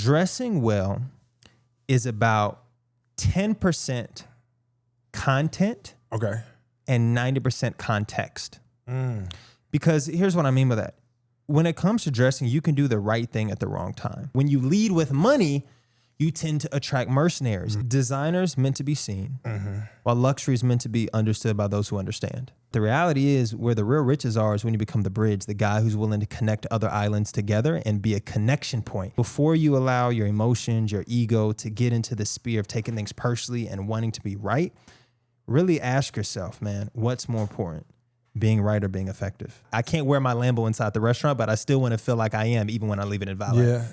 dressing well is about 10% content and 90% context. Because here's what I mean by that. When it comes to dressing, you can do the right thing at the wrong time. When you lead with money, you tend to attract mercenaries. Designers meant to be seen, while luxury is meant to be understood by those who understand. The reality is where the real riches are is when you become the bridge, the guy who's willing to connect other islands together and be a connection point. Before you allow your emotions, your ego to get into the sphere of taking things personally and wanting to be right, really ask yourself, man, what's more important? Being right or being effective? I can't wear my Lambo inside the restaurant, but I still want to feel like I am even when I leave it in valet. Yeah.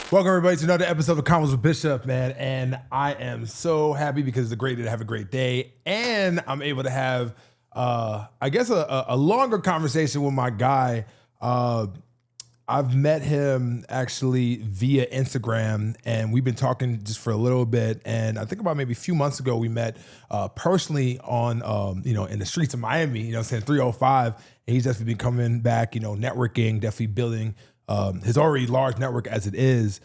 Welcome everybody to another episode of Convos with Bishop, man. And I am so happy because it's a great day to have a great day. And I'm able to have, I guess, a longer conversation with my guy. I've met him actually via Instagram, and we've been talking just for a little bit. And I think about maybe a few months ago, we met personally on, in the streets of Miami, 305. And he's definitely been coming back, networking, definitely building his already large network as it is.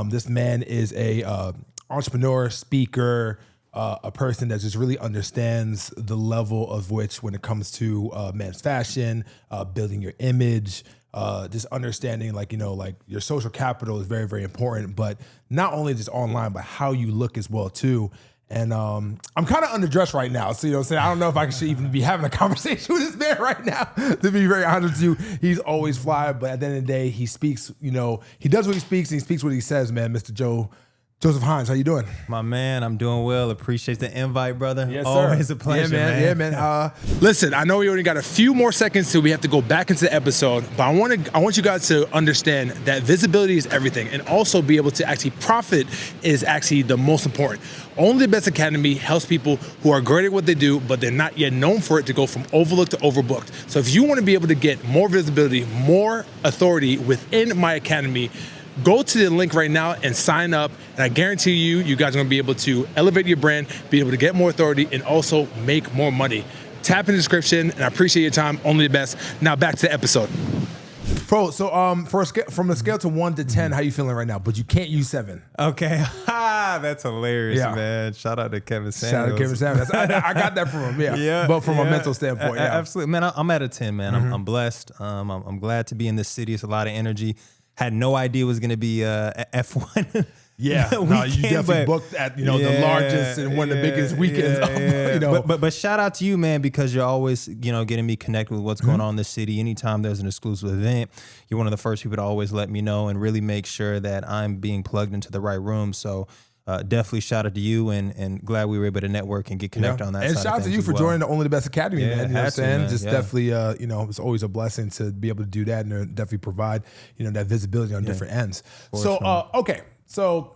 This man is a entrepreneur, speaker, a person that just really understands the level of which when it comes to men's fashion, building your image, just understanding like your social capital is very, very important, but not only just online, but how you look as well too. And I'm kind of underdressed right now. So, I don't know if I should even be having a conversation with this man right now, to be very honest with you. He's always fly, but at the end of the day, he speaks, he does what he speaks and he speaks what he says, man. Mr. Joseph Hines, how you doing? My man, I'm doing well. Appreciate the invite, brother. Yes, sir. Always a pleasure, man. Yeah, man. Listen, I know we only got a few more seconds till we have to go back into the episode, but I want you guys to understand that visibility is everything, and also be able to actually profit is actually the most important. Only the Best Academy helps people who are great at what they do, but they're not yet known for it to go from overlooked to overbooked. So if you want to be able to get more visibility, more authority within my academy, go to the link right now and sign up. And I guarantee you guys are gonna be able to elevate your brand, be able to get more authority, and also make more money. Tap in the description, and I appreciate your time. Only the best. Now back to the episode. Bro, so from a scale to 1 to 10, how you feeling right now? But you can't use 7. Okay. That's hilarious, man. Shout out to Kevin Samuels. I got that from him, but from a mental standpoint, Absolutely. Man, I'm at a 10, man. I'm blessed. I'm glad to be in this city. It's a lot of energy. Had no idea it was going to be F1. Yeah, no, you definitely booked at the largest and one of the biggest weekends. But shout out to you, man, because you're always getting me connected with what's going on in the city. Anytime there's an exclusive event, you're one of the first people to always let me know and really make sure that I'm being plugged into the right room. So definitely shout out to you, and glad we were able to network and get connected on that. And side shout out to you for joining the Only the Best Academy, man. You know what I'm saying? Man. Just definitely, it's always a blessing to be able to do that and definitely provide, that visibility on different ends. Okay. So,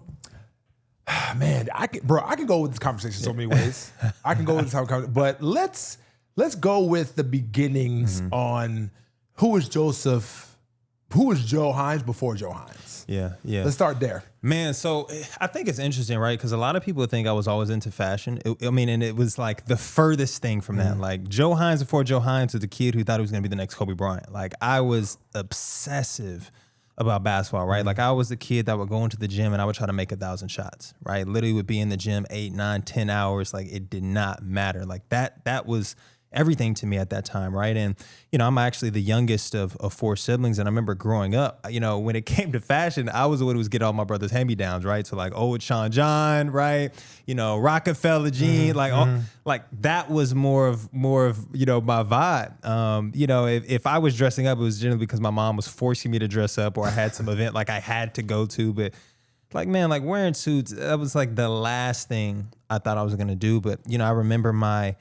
man, I can go with this conversation so many ways. I can go with this conversation, but let's go with the beginnings on who was Joe Hines before Joe Hines. Yeah. Let's start there. Man, so I think it's interesting, right? Because a lot of people think I was always into fashion. And it was like the furthest thing from that. Like Joe Hines before Joe Hines was the kid who thought he was going to be the next Kobe Bryant. Like I was obsessive about basketball, right? Like I was the kid that would go into the gym and I would try to make 1,000 shots, right? Literally would be in the gym 8, 9, 10 hours. Like it did not matter. Like that was everything to me at that time, right? And, I'm actually the youngest of 4 siblings. And I remember growing up, when it came to fashion, I was the one who was getting all my brother's hand-me-downs, right? So like old Sean John, right? Rockefeller jeans, like that was more of my vibe. If I was dressing up, it was generally because my mom was forcing me to dress up or I had some event like I had to go to. But wearing suits, that was like the last thing I thought I was going to do. But, I remember my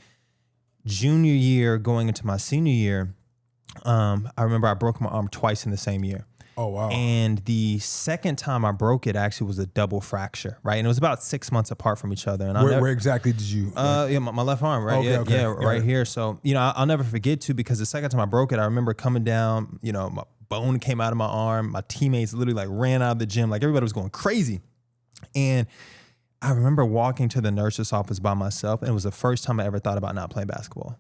junior year going into my senior year, I remember I broke my arm twice in the same year. Oh, wow. And the second time I broke it actually was a double fracture, right? And it was about 6 months apart from each other. And where exactly did you? My left arm, right? Okay. Right here. So, I'll never forget too, because the second time I broke it, I remember coming down, my bone came out of my arm. My teammates literally ran out of the gym. Like everybody was going crazy. And I remember walking to the nurse's office by myself, and it was the first time I ever thought about not playing basketball.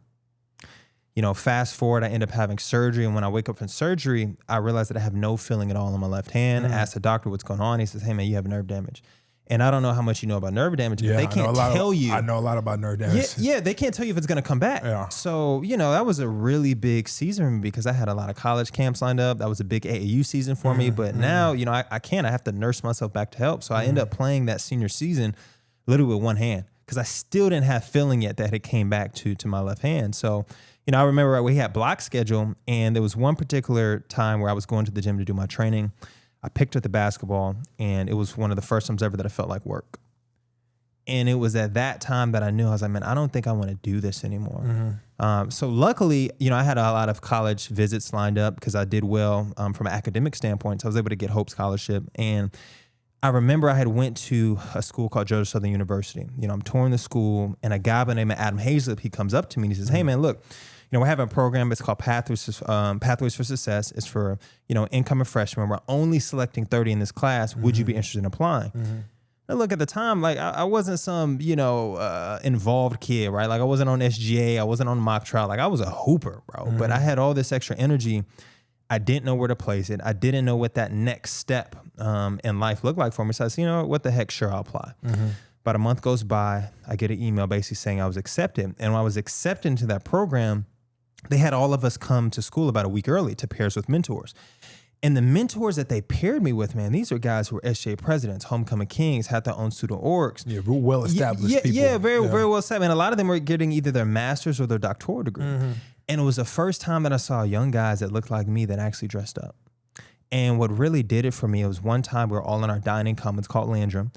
You know, fast forward, I end up having surgery. And when I wake up from surgery, I realize that I have no feeling at all in my left hand. I asked the doctor what's going on. He says, hey, man, you have nerve damage. And I don't know how much you know about nerve damage, but they can't tell you. I know a lot about nerve damage. Yeah, they can't tell you if it's going to come back. Yeah. So, you know, that was a really big season for me because I had a lot of college camps lined up. That was a big AAU season for me. But now, you know, I can't. I have to nurse myself back to health. So I end up playing that senior season literally with one hand because I still didn't have feeling yet that it came back to my left hand. So, you know, I remember we had block schedule, and there was one particular time where I was going to the gym to do my training. I picked up the basketball, and it was one of the first times ever that I felt like work. And it was at that time that I knew, I was like, man, I don't think I want to do this anymore. So luckily, you know, I had a lot of college visits lined up because I did well from an academic standpoint. So I was able to get Hope Scholarship. And I remember I had went to a school called Georgia Southern University. You know, I'm touring the school, and a guy by the name of Adam Hazlip, he comes up to me and he says, hey, man, look, you know, we're having a program. It's called Pathways for Success. It's for, you know, incoming freshmen. We're only selecting 30 in this class. Would you be interested in applying? And look, at the time, like I wasn't some, you know, involved kid, right? Like I wasn't on SGA. I wasn't on mock trial. Like I was a hooper, bro. But I had all this extra energy. I didn't know where to place it. I didn't know what that next step in life looked like for me. So I said, you know, what the heck? Sure, I'll apply. About a month goes by. I get an email basically saying I was accepted. And when I was accepted into that program, they had all of us come to school about a week early to pair us with mentors. And the mentors that they paired me with, man, these are guys who were SJ presidents, homecoming kings, had their own student orgs. Yeah, real well-established people. Yeah, very well established. And a lot of them were getting either their master's or their doctoral degree. And it was the first time that I saw young guys that looked like me that actually dressed up. And what really did it for me, it was one time we were all in our dining commons called Landrum.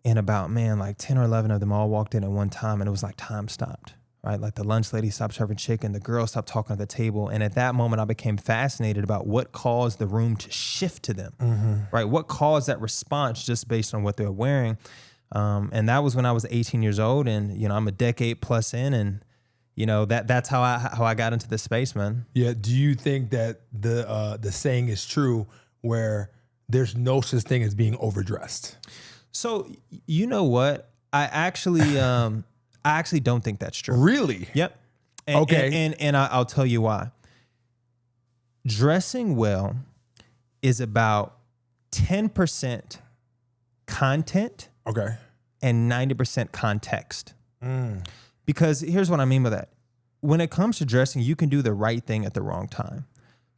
And about, man, like 10 or 11 of them all walked in at one time, and it was like time stopped. Right, like the lunch lady stopped serving chicken, the girl stopped talking at the table. And at that moment, I became fascinated about what caused the room to shift to them, right? What caused that response just based on what they were wearing. And that was when I was 18 years old, and, you know, I'm a decade plus in, and, you know, that's how I got into this space, man. Yeah. Do you think that the saying is true where there's no such thing as being overdressed? So, you know what? I actually don't think that's true. Really? Yep. And I'll tell you why. Dressing well is about 10% content and 90% context. Because here's what I mean by that. When it comes to dressing, you can do the right thing at the wrong time.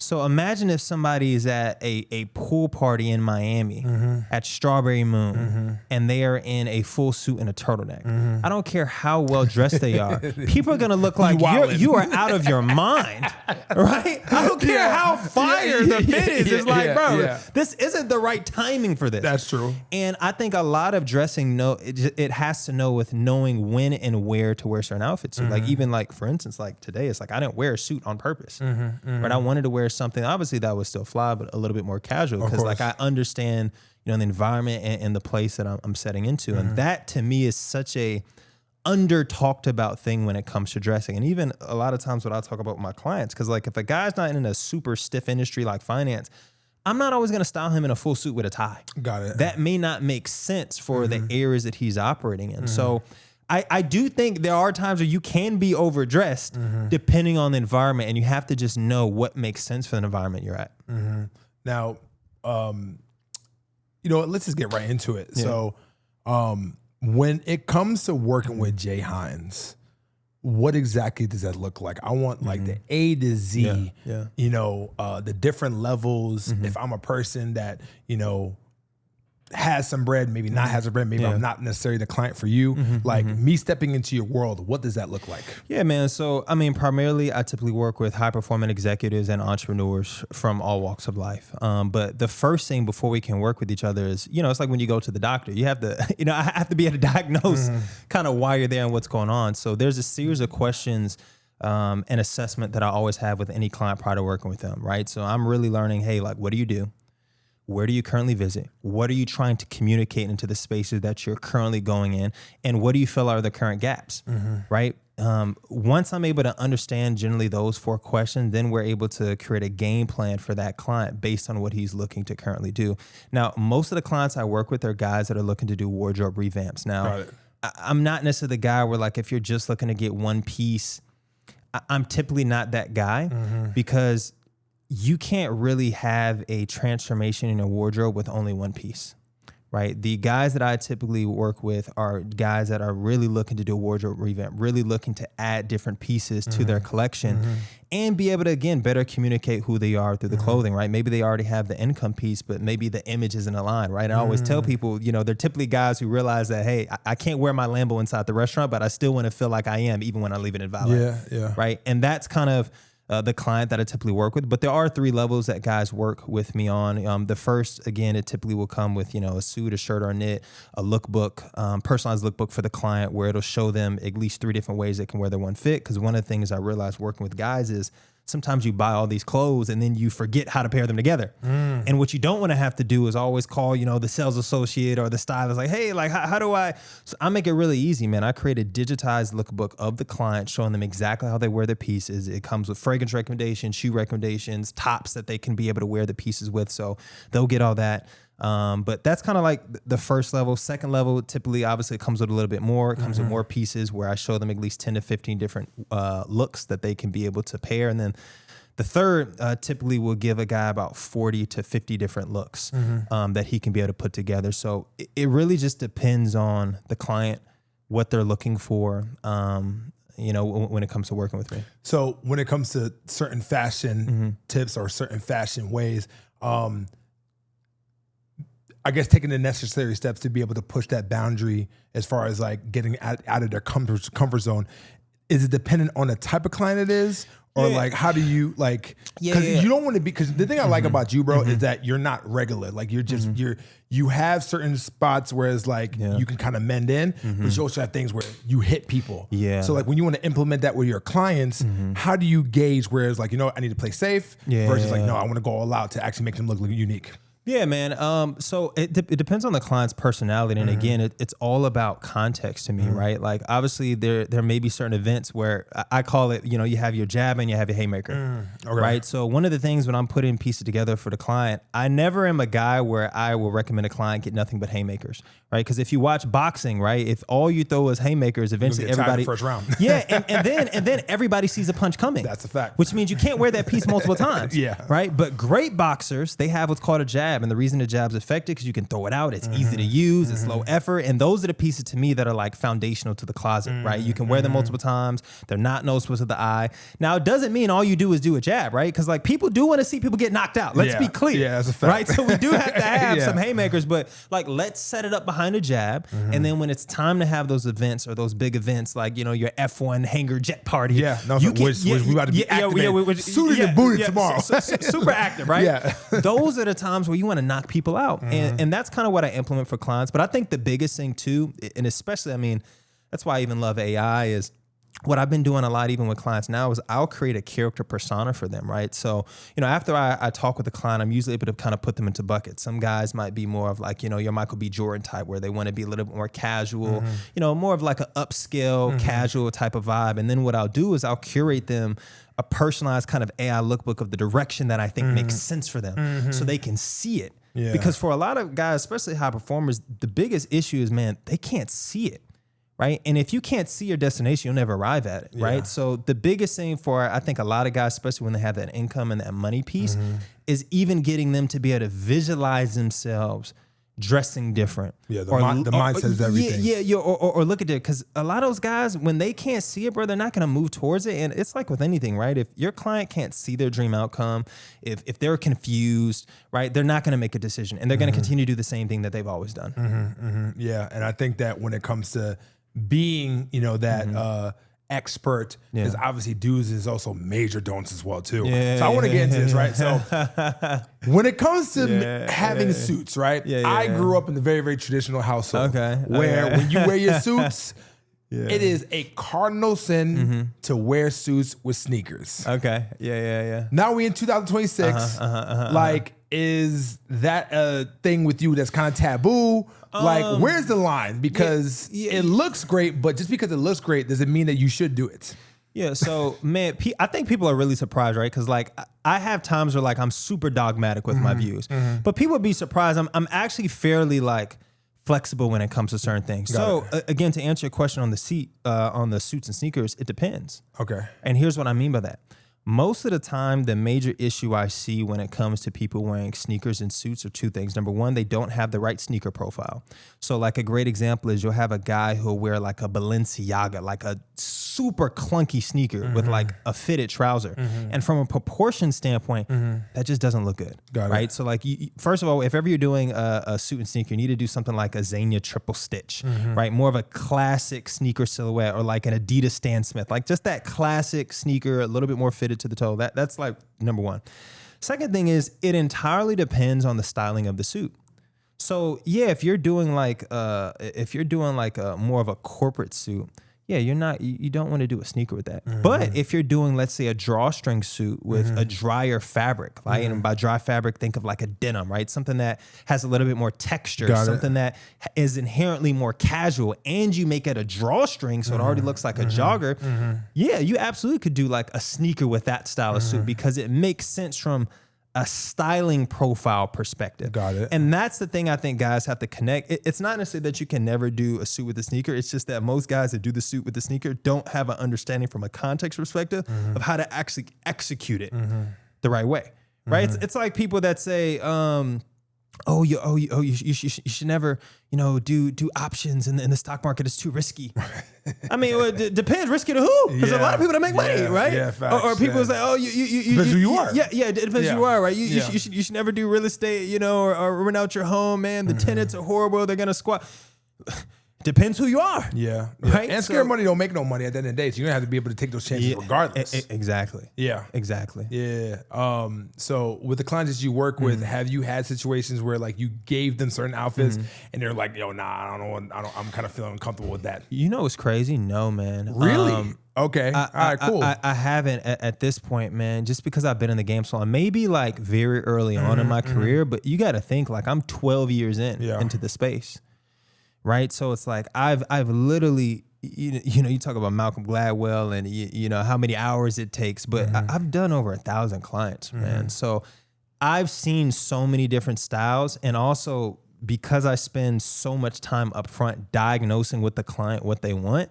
So imagine if somebody is at a pool party in Miami at Strawberry Moon and they are in a full suit and a turtleneck. I don't care how well dressed they are. People are going to look like you are out of your mind, right? I don't care how fire the fit is. It's like, bro, this isn't the right timing for this. That's true. And I think a lot of dressing, it has to know with knowing when and where to wear certain outfits. So like even like, for instance, like today, it's like I didn't wear a suit on purpose, right? I wanted to wear something obviously that was still fly, but a little bit more casual because like I understand, you know, the environment and the place that I'm setting into. And that to me is such a under talked about thing when it comes to dressing. And even a lot of times what I talk about with my clients, because like if a guy's not in a super stiff industry like finance, I'm not always going to style him in a full suit with a tie. Got it. That may not make sense for the areas that he's operating in. So I do think there are times where you can be overdressed depending on the environment, and you have to just know what makes sense for the environment you're at. Now, you know, let's just get right into it. Yeah. So when it comes to working with Jay Hines, what exactly does that look like? I want like the A to Z, you know, the different levels. If I'm a person that, you know, has some bread, maybe not has some bread, maybe I'm not necessarily the client for you. Like me stepping into your world, what does that look like? Yeah, man. So, I mean, primarily I typically work with high performing executives and entrepreneurs from all walks of life. But the first thing before we can work with each other is, you know, it's like when you go to the doctor, you have to, you know, I have to be able to diagnose kind of why you're there and what's going on. So there's a series of questions and assessment that I always have with any client prior to working with them, right? So I'm really learning, hey, like, what do you do? Where do you currently visit? What are you trying to communicate into the spaces that you're currently going in? And what do you feel are the current gaps, right? once I'm able to understand generally those 4 questions, then we're able to create a game plan for that client based on what he's looking to currently do. Now, most of the clients I work with are guys that are looking to do wardrobe revamps. Now, I'm not necessarily the guy where like if you're just looking to get one piece, I'm typically not that guy because you can't really have a transformation in a wardrobe with only one piece. Right. The guys that I typically work with are guys that are really looking to do a wardrobe revamp, really looking to add different pieces to their collection and be able to, again, better communicate who they are through the clothing. Right. Maybe they already have the income piece, but maybe the image isn't aligned. Right. I always tell people, you know, they're typically guys who realize that, hey, I can't wear my Lambo inside the restaurant, but I still want to feel like I am even when I leave it in valet. Yeah. Right. And that's kind of the client that I typically work with. But there are 3 levels that guys work with me on. The first, again, it typically will come with, you know, a suit, a shirt or a knit, a lookbook, personalized lookbook for the client where it'll show them at least 3 different ways they can wear their one fit. Because one of the things I realized working with guys is sometimes you buy all these clothes and then you forget how to pair them together. And what you don't want to have to do is always call, you know, the sales associate or the stylist like, hey, like, how do I? So I make it really easy, man. I create a digitized lookbook of the client showing them exactly how they wear their pieces. It comes with fragrance recommendations, shoe recommendations, tops that they can be able to wear the pieces with. So they'll get all that. But that's kind of like the first level. Second level, typically, obviously, it comes with a little bit more. It comes with more pieces where I show them at least 10 to 15 different looks that they can be able to pair. And then the third typically will give a guy about 40 to 50 different looks that he can be able to put together. So it really just depends on the client, what they're looking for, you know, when it comes to working with me. So when it comes to certain fashion tips or certain fashion ways, I guess taking the necessary steps to be able to push that boundary as far as like getting out of their comfort zone, is it dependent on the type of client it is? Or like, how do you like, because you don't want to be, because the thing I like about you, bro, is that you're not regular. Like you're just, you have certain spots where it's like, you can kind of mend in, but you also have things where you hit people. So like when you want to implement that with your clients, how do you gauge where it's like, you know, I need to play safe versus like, no, I want to go all out to actually make them look unique? Yeah, man. So it depends on the client's personality. And again, it's all about context to me, right? Like obviously there may be certain events where I call it, you know, you have your jab and you have your haymaker, right? So one of the things when I'm putting pieces together for the client, I never am a guy where I will recommend a client get nothing but haymakers, right? Because if you watch boxing, right, if all you throw is haymakers, eventually everybody first round. and then everybody sees a punch coming. That's a fact. Which means you can't wear that piece multiple times. Right? But great boxers, they have what's called a jab. And the reason the jab's effective because you can throw it out. It's easy to use. It's low effort. And those are the pieces to me that are like foundational to the closet, right? You can wear them multiple times. They're not noticeable to the eye. Now, it doesn't mean all you do is do a jab, right? Because like people do want to see people get knocked out. Let's be clear. Yeah, that's a fact. Right? So we do have to have some haymakers, but like let's set it up behind a jab. And then when it's time to have those events or those big events, like, you know, your F1 hangar jet party. We about to be activated. Suited and booted tomorrow. Super active, right? Those are the times where you want to knock people out. And that's kind of what I implement for clients. But I think the biggest thing too, and especially, I mean, that's why I even love AI, is what I've been doing a lot even with clients now is I'll create a character persona for them, right? So, you know, after I talk with the client, I'm usually able to kind of put them into buckets. Some guys might be more of like, you know, your Michael B. Jordan type where they want to be a little bit more casual, you know, more of like an upscale, casual type of vibe. And then what I'll do is I'll curate them a personalized kind of AI lookbook of the direction that I think makes sense for them so they can see it. Because for a lot of guys, especially high performers, the biggest issue is, man, they can't see it, right? And if you can't see your destination, you'll never arrive at it, right? So the biggest thing for, I think, a lot of guys, especially when they have that income and that money piece, is even getting them to be able to visualize themselves dressing different. The mindset is everything. Or look at it, because a lot of those guys, when they can't see it, bro, they're not going to move towards it. And it's like with anything, right? If your client can't see their dream outcome, if they're confused, right, they're not going to make a decision, and they're going to continue to do the same thing that they've always done. Yeah, and I think that when it comes to being, you know, that expert, is obviously do's is also major don'ts as well too. So I want to get into this, right? So when it comes to having suits, right? I grew up in a very, very traditional household where when you wear your suits, it is a cardinal sin to wear suits with sneakers. Okay. Now we in 2026, like is that a thing with you that's kind of taboo? Like, where's the line? Because it looks great, but just because it looks great doesn't mean that you should do it. Yeah, so man, I think people are really surprised, right? Because like I have times where like I'm super dogmatic with my views, but people would be surprised. I'm actually fairly like flexible when it comes to certain things. Again, to answer your question on the suits and sneakers, it depends. Okay. And here's what I mean by that. Most of the time, the major issue I see when it comes to people wearing sneakers and suits are two things. Number one, they don't have the right sneaker profile. So like a great example is you'll have a guy who'll wear like a Balenciaga, like a super clunky sneaker with like a fitted trouser. And from a proportion standpoint, that just doesn't look good. Right? So like, first of all, if ever you're doing a suit and sneaker, you need to do something like a Zegna triple stitch, right? More of a classic sneaker silhouette, or like an Adidas Stan Smith, like just that classic sneaker, a little bit more fitted to the toe. That's like number one. Second thing is it entirely depends on the styling of the suit. So yeah, if you're doing like more of a corporate suit, yeah, you don't want to do a sneaker with that. But if you're doing, let's say, a drawstring suit with a drier fabric, right? And by dry fabric, think of like a denim, right? Something that has a little bit more texture, something that is inherently more casual, and you make it a drawstring, so it already looks like a jogger. Yeah, you absolutely could do like a sneaker with that style of suit because it makes sense from a styling profile perspective. Got it. And that's the thing I think guys have to connect. It's not necessarily that you can never do a suit with a sneaker. It's just that most guys that do the suit with the sneaker don't have an understanding from a context perspective of how to actually execute it the right way. Right? It's like people that say, you should never, do options in the stock market. It's too risky. I mean, it depends. Risky to who? Because a lot of people that make money, right? Yeah, facts, or people say, you depends who you are. Yeah, it depends who you are, right? You should never do real estate, or rent out your home, man. The tenants are horrible. They're gonna squat. Depends who you are. Yeah. Right? And scared money don't make no money at the end of the day. So you're gonna have to be able to take those chances regardless. Exactly. Yeah. Exactly. Yeah. So with the clients that you work with, have you had situations where like you gave them certain outfits and they're like, yo, nah, I'm kind of feeling uncomfortable with that. You know what's crazy? No, man. Really? Okay. All right, cool. I haven't at this point, man, just because I've been in the game so long, maybe like very early on in my career, but you got to think like I'm 12 years into the space. Right. So it's like I've literally, you talk about Malcolm Gladwell and, how many hours it takes, but I've done over 1,000 clients, man. So I've seen so many different styles. And also because I spend so much time up front diagnosing with the client what they want,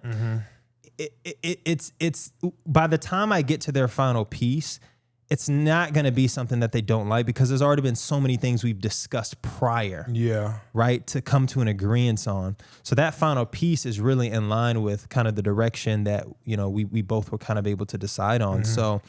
it's by the time I get to their final piece, it's not going to be something that they don't like because there's already been so many things we've discussed prior. Yeah. Right. To come to an agreement on. So that final piece is really in line with kind of the direction that, we both were kind of able to decide on. So,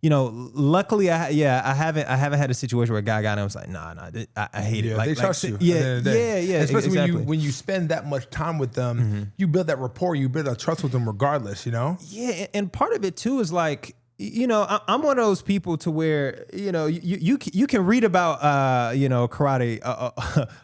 luckily I haven't had a situation where a guy got in and was like, nah, I hate it. Like, they trust you. Yeah. Especially exactly. when you spend that much time with them, you build that rapport, you build that trust with them regardless, Yeah. And part of it too is like, I'm one of those people to where, you can read about, karate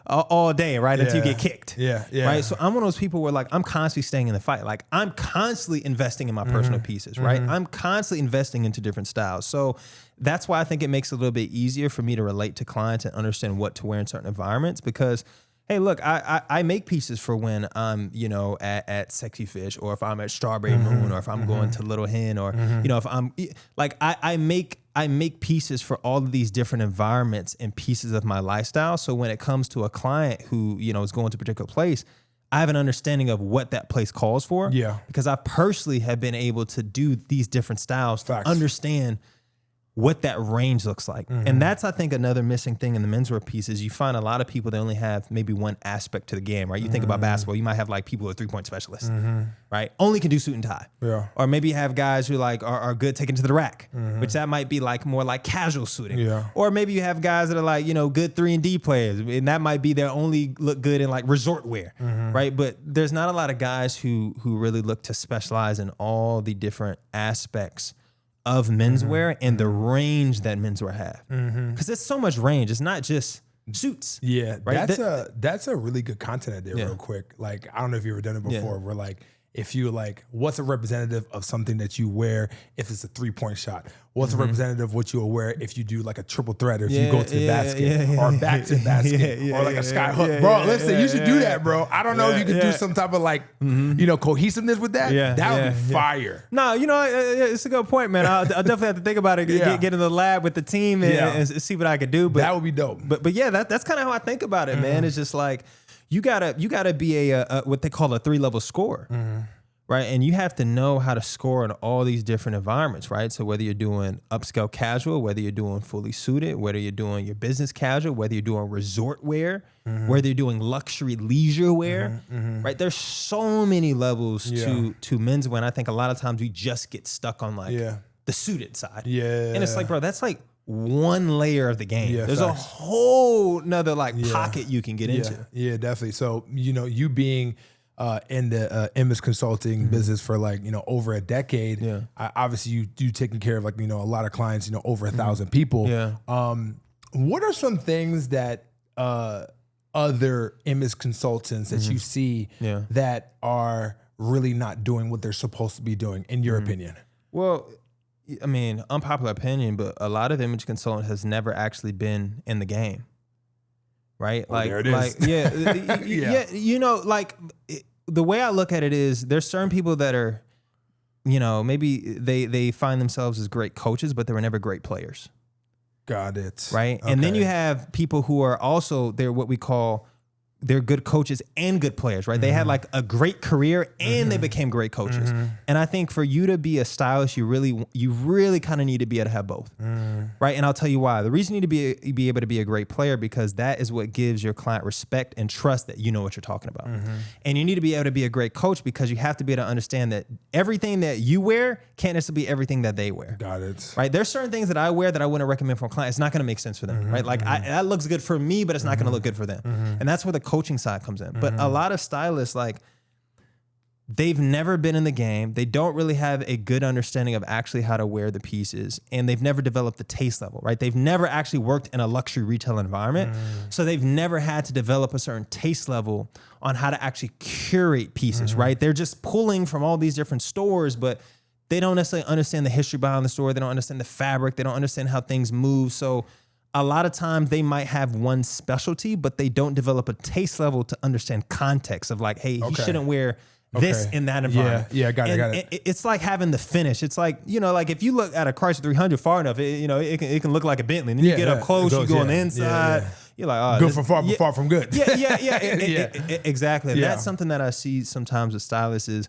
all day, right? Until you get kicked. Yeah. Right. So I'm one of those people where like, I'm constantly staying in the fight. Like I'm constantly investing in my personal pieces, right? I'm constantly investing into different styles. So that's why I think it makes it a little bit easier for me to relate to clients and understand what to wear in certain environments because hey, look, I make pieces for when I'm, at Sexy Fish or if I'm at Strawberry Moon or if I'm going to Little Hen or, if I'm like, I make pieces for all of these different environments and pieces of my lifestyle. So when it comes to a client who, is going to a particular place, I have an understanding of what that place calls for. Yeah. Because I personally have been able to do these different styles to understand what that range looks like. And that's, I think, another missing thing in the menswear piece is you find a lot of people that only have maybe one aspect to the game, right? You think about basketball, you might have like people who are 3-point specialists, right? Only can do suit and tie. Yeah. Or maybe you have guys who like are good taken to the rack, which that might be like more like casual suiting. Yeah. Or maybe you have guys that are like, good 3-and-D players, and that might be their only look good in like resort wear, right? But there's not a lot of guys who really look to specialize in all the different aspects of menswear and the range that menswear have. Because there's so much range. It's not just suits. Yeah. Right? That's a really good content idea real quick. Like, I don't know if you've ever done it before where like, if you like, what's a representative of something that you wear if it's a 3-point shot? What's a representative of what you will wear if you do like a triple threat, or if you go to the basket or back to the basket or like a sky hook? Bro, listen, you should do that, bro. I don't know if you can do some type of like, you know, cohesiveness with that. That would be fire. No, you know, it's a good point, man. I'll definitely have to think about it, get in the lab with the team and see what I could do. But that would be dope. But yeah, that's kind of how I think about it, man. It's just like, you gotta be a what they call a 3-level scorer. Right. And you have to know how to score in all these different environments, right? So whether you're doing upscale casual, whether you're doing fully suited, whether you're doing your business casual, whether you're doing resort wear, whether you're doing luxury leisure wear, right? There's so many levels to men's wear. And I think a lot of times we just get stuck on like the suited side. And it's like, bro, that's like one layer of the game. There's a whole nother like pocket you can get into. Yeah, definitely. So, you know, you being in the image consulting business for like, you know, over a decade, obviously you taking care of like, you know, a lot of clients, you know, over 1,000 people. What are some things that other image consultants that you see that are really not doing what they're supposed to be doing, in your opinion? Well, I mean, unpopular opinion, but a lot of image consultants has never actually been in the game. Right? Like, there it is. Yeah, you know, like the way I look at it is there's certain people that are, you know, maybe they find themselves as great coaches, but they were never great players. Got it. Right? Okay. And then you have people who are also, they're what we call, they're good coaches and good players, right? They had like a great career and they became great coaches. And I think for you to be a stylist, you really kind of need to be able to have both, right? And I'll tell you why. The reason you need to be able to be a great player, because that is what gives your client respect and trust that you know what you're talking about. And you need to be able to be a great coach because you have to be able to understand that everything that you wear can't necessarily be everything that they wear. Got it. Right? There's certain things that I wear that I wouldn't recommend for a client. It's not going to make sense for them, right? Like that looks good for me, but it's not going to look good for them. And that's where the coaching side comes in. But a lot of stylists, like, they've never been in the game. They don't really have a good understanding of actually how to wear the pieces, and they've never developed the taste level, right? They've never actually worked in a luxury retail environment. So they've never had to develop a certain taste level on how to actually curate pieces, right? They're just pulling from all these different stores, but they don't necessarily understand the history behind the store. They don't understand the fabric. They don't understand how things move. So a lot of times they might have one specialty, but they don't develop a taste level to understand context of like, hey, he shouldn't wear this in that environment. Yeah, got it. It's like having the finish. It's like, you know, like if you look at a Chrysler 300 far enough, it can look like a Bentley. And then you get up close, you go on the inside. You're like, oh, good from far, but far from good. Exactly. And that's something that I see sometimes with stylists is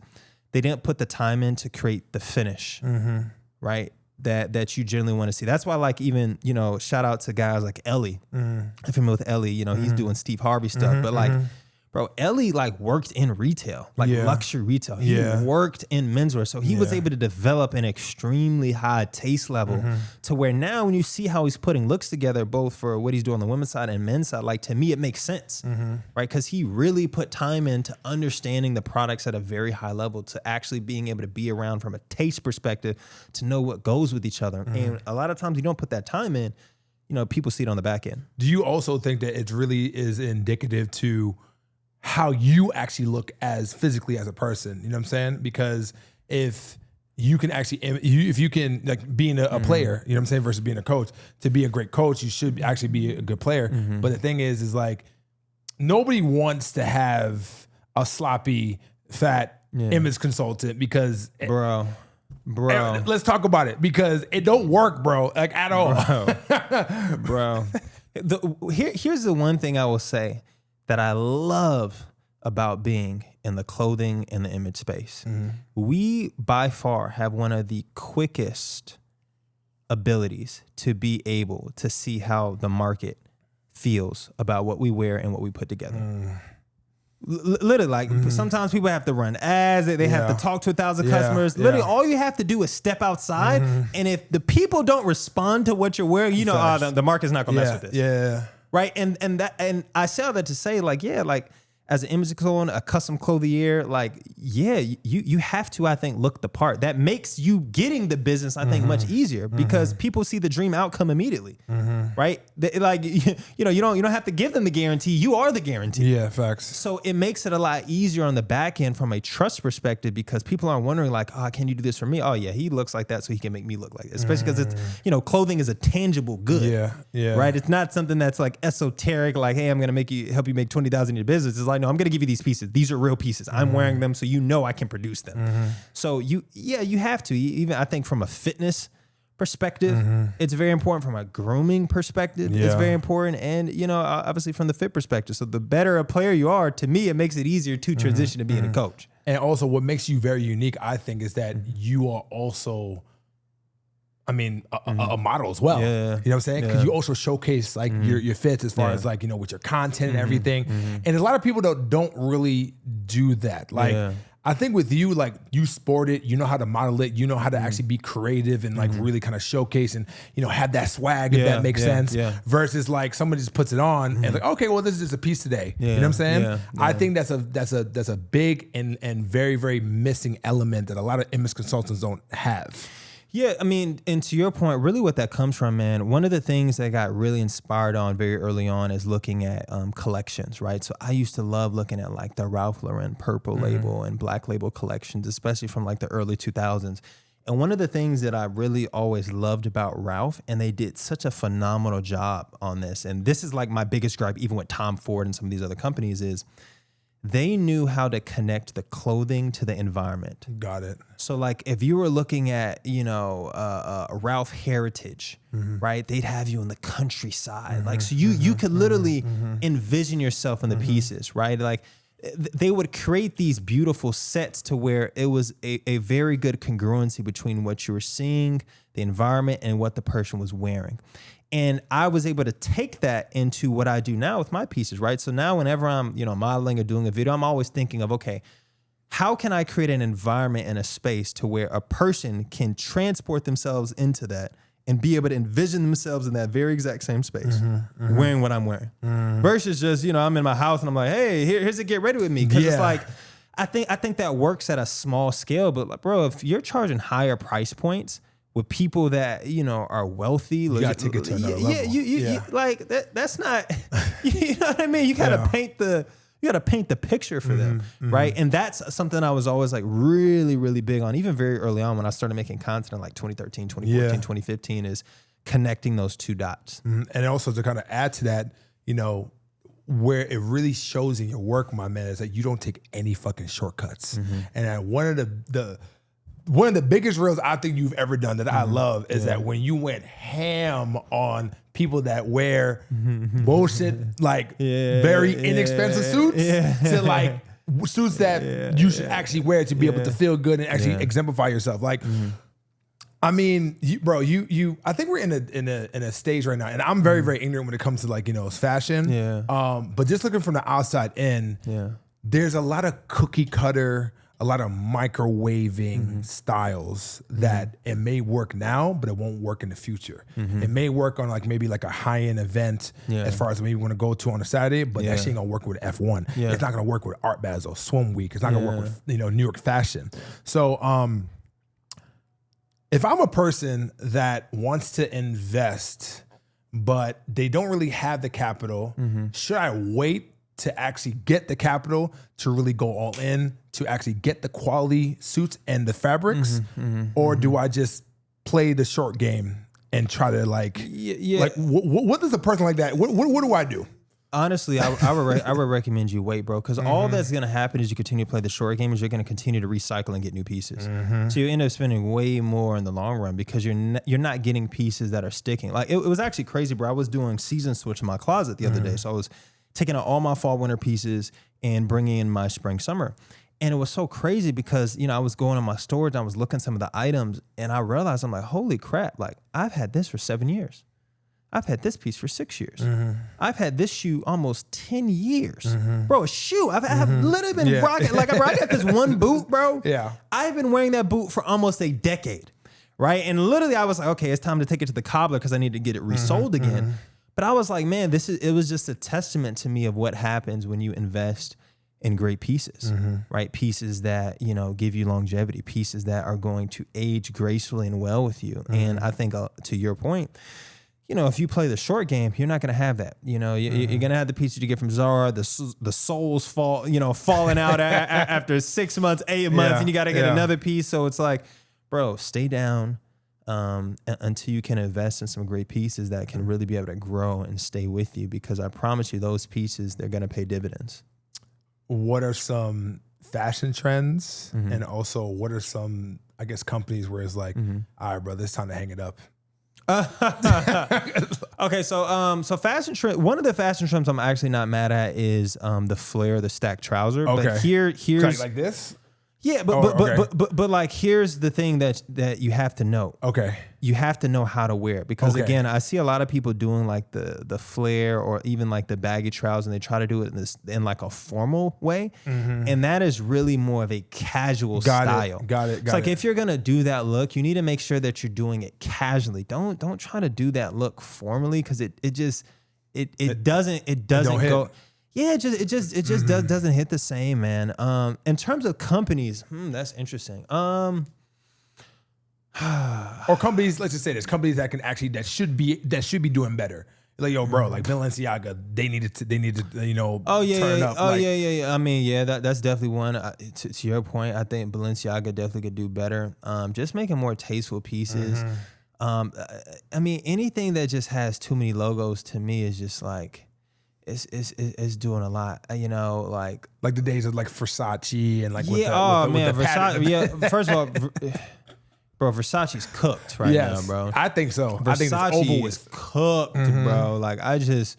they didn't put the time in to create the finish, that you generally want to see. That's why, like, even, you know, shout out to guys like Ellie. If you're familiar with Ellie, you know, he's doing Steve Harvey stuff, but like, bro, Ellie like worked in retail, like luxury retail. He worked in menswear. So he was able to develop an extremely high taste level to where now when you see how he's putting looks together, both for what he's doing on the women's side and men's side, like to me, it makes sense, right? Because he really put time into understanding the products at a very high level to actually being able to be around from a taste perspective to know what goes with each other. And a lot of times you don't put that time in, you know, people see it on the back end. Do you also think that it really is indicative to how you actually look as physically as a person? You know what I'm saying? Because if you can actually, if you can, like, being a player, you know what I'm saying, versus being a coach, to be a great coach, you should actually be a good player. But the thing is like, nobody wants to have a sloppy, fat image consultant because bro, let's talk about it, because it don't work, bro, like at all. Bro. Here's the one thing I will say that I love about being in the clothing and the image space. We by far have one of the quickest abilities to be able to see how the market feels about what we wear and what we put together. Literally, like, sometimes people have to run ads, they have to talk to 1,000 customers. Literally, all you have to do is step outside, and if the people don't respond to what you're wearing, you know, the market's not gonna mess with this. Right. And I say all that to say, like, like, as an image consultant, a custom clothier, like, yeah, you have to, I think, look the part. That makes you getting the business, I think, much easier because people see the dream outcome immediately, right? Like, you don't have to give them the guarantee. You are the guarantee. Yeah, facts. So it makes it a lot easier on the back end from a trust perspective because people aren't wondering like, oh, can you do this for me? Oh yeah, he looks like that, so he can make me look like it. Especially because it's, clothing is a tangible good. Yeah. Right? It's not something that's like esoteric, like, hey, I'm gonna help you make 20,000 in your business. It's like, no, I'm gonna give you these pieces. These are real pieces. I'm wearing them, so I can produce them. So you have to. Even I think from a fitness perspective, it's very important. From a grooming perspective, it's very important. And, obviously from the fit perspective. So the better a player you are, to me, it makes it easier to transition to being a coach. And also what makes you very unique, I think, is that you are also, a model as well. Yeah. You know what I'm saying? Because you also showcase like your fits as far as like, with your content and everything. And there's a lot of people that don't really do that. Like, I think with you, like you sport it, you know how to model it, you know how to actually be creative and like really kind of showcase and, have that swag, if that makes sense, versus like somebody just puts it on and like, okay, well, this is just a piece today. You know what I'm saying? Yeah. I think that's a big and very, very missing element that a lot of image consultants don't have. Yeah, and to your point, really what that comes from, man, one of the things that got really inspired on very early on is looking at collections, right? So I used to love looking at like the Ralph Lauren purple label and black label collections, especially from like the early 2000s. And one of the things that I really always loved about Ralph, and they did such a phenomenal job on this, and this is like my biggest gripe, even with Tom Ford and some of these other companies, is they knew how to connect the clothing to the environment. Got it. So like if you were looking at, Ralph Heritage, right? They'd have you in the countryside. Like, so you could literally envision yourself in the pieces, right? Like they would create these beautiful sets to where it was a very good congruency between what you were seeing, the environment, and what the person was wearing. And I was able to take that into what I do now with my pieces, right? So now whenever I'm, modeling or doing a video, I'm always thinking of, okay, how can I create an environment and a space to where a person can transport themselves into that and be able to envision themselves in that very exact same space, wearing what I'm wearing, versus just, I'm in my house and I'm like, hey, here's a get ready with me. Because it's like, I think that works at a small scale, but like, bro, if you're charging higher price points with people that, are wealthy, you gotta take it to another level. You like that's not, you know what I mean? You gotta paint the picture for them, right? And that's something I was always like really, really big on, even very early on when I started making content in like 2013, 2014, 2015, is connecting those two dots. And also to kind of add to that, where it really shows in your work, my man, is that you don't take any fucking shortcuts. And one of the biggest reels I think you've ever done that I love is that when you went ham on people that wear bullshit, like very inexpensive suits to like suits that you should actually wear to be able to feel good and actually exemplify yourself. Like, I mean, I think we're in a stage right now, and I'm very, very ignorant when it comes to like, fashion. But just looking from the outside in, there's a lot of cookie cutter, a lot of microwaving styles that it may work now, but it won't work in the future. It may work on like maybe like a high-end event as far as maybe you want to go to on a Saturday, but that shit ain't gonna work with F1. It's not gonna work with Art Basel, Swim Week. It's not gonna work with New York fashion. So if I'm a person that wants to invest, but they don't really have the capital, should I wait to actually get the capital to really go all in, to actually get the quality suits and the fabrics? Or do I just play the short game and try to like, like what does a person like that, what do I do? Honestly, I would recommend you wait, bro, because all that's going to happen is you continue to play the short game, is you're going to continue to recycle and get new pieces. So you end up spending way more in the long run because you're not getting pieces that are sticking. Like it was actually crazy, bro. I was doing season switch in my closet the other day. So I was taking out all my fall winter pieces and bringing in my spring summer. And it was so crazy because, I was going on my storage and I was looking at some of the items and I realized, I'm like, holy crap, like I've had this for 7 years. I've had this piece for 6 years. I've had this shoe almost 10 years. Bro, a shoe. I've literally been rocking. Like, bro, I got this one boot, bro. I've been wearing that boot for almost a decade, right? And literally I was like, okay, it's time to take it to the cobbler because I need to get it resold again. But I was like, man, it was just a testament to me of what happens when you invest in great pieces, right? Pieces that, you know, give you longevity, pieces that are going to age gracefully and well with you. And I think to your point, you know, if you play the short game, you're not going to have that. You know, you're going to have the pieces you get from Zara, the soles falling out after 6 months, 8 months, and you got to get another piece. So it's like, bro, stay down until you can invest in some great pieces that can really be able to grow and stay with you. Because I promise you, those pieces, they're going to pay dividends. What are some fashion trends? And also, what are some, I guess, companies where it's like, all right, brother, it's time to hang it up? Okay, so fashion trend. One of the fashion trends I'm actually not mad at is the flare, the stacked trouser. Okay. But here's like this. Yeah, but like here's the thing that you have to know. Okay. You have to know how to wear it because again, I see a lot of people doing like the flare or even like the baggy trousers, and they try to do it in like a formal way, and that is really more of a casual style. Got it. It's like if you're gonna do that look, you need to make sure that you're doing it casually. Don't try to do that look formally because it doesn't go. Yeah, it just doesn't hit the same, man. In terms of companies, that's interesting. Or companies, let's just say this, companies that can actually that should be doing better. Like, yo, bro, like Balenciaga, they needed to turn up. Yeah. I mean, that's definitely one. To your point, I think Balenciaga definitely could do better. Just making more tasteful pieces. I mean, anything that just has too many logos to me is just like. It's doing a lot, you know, like the days of like Versace and like Versace. First of all, bro, Versace's cooked now, bro. I think so. Versace I think it's over with. Is cooked, bro. Like it's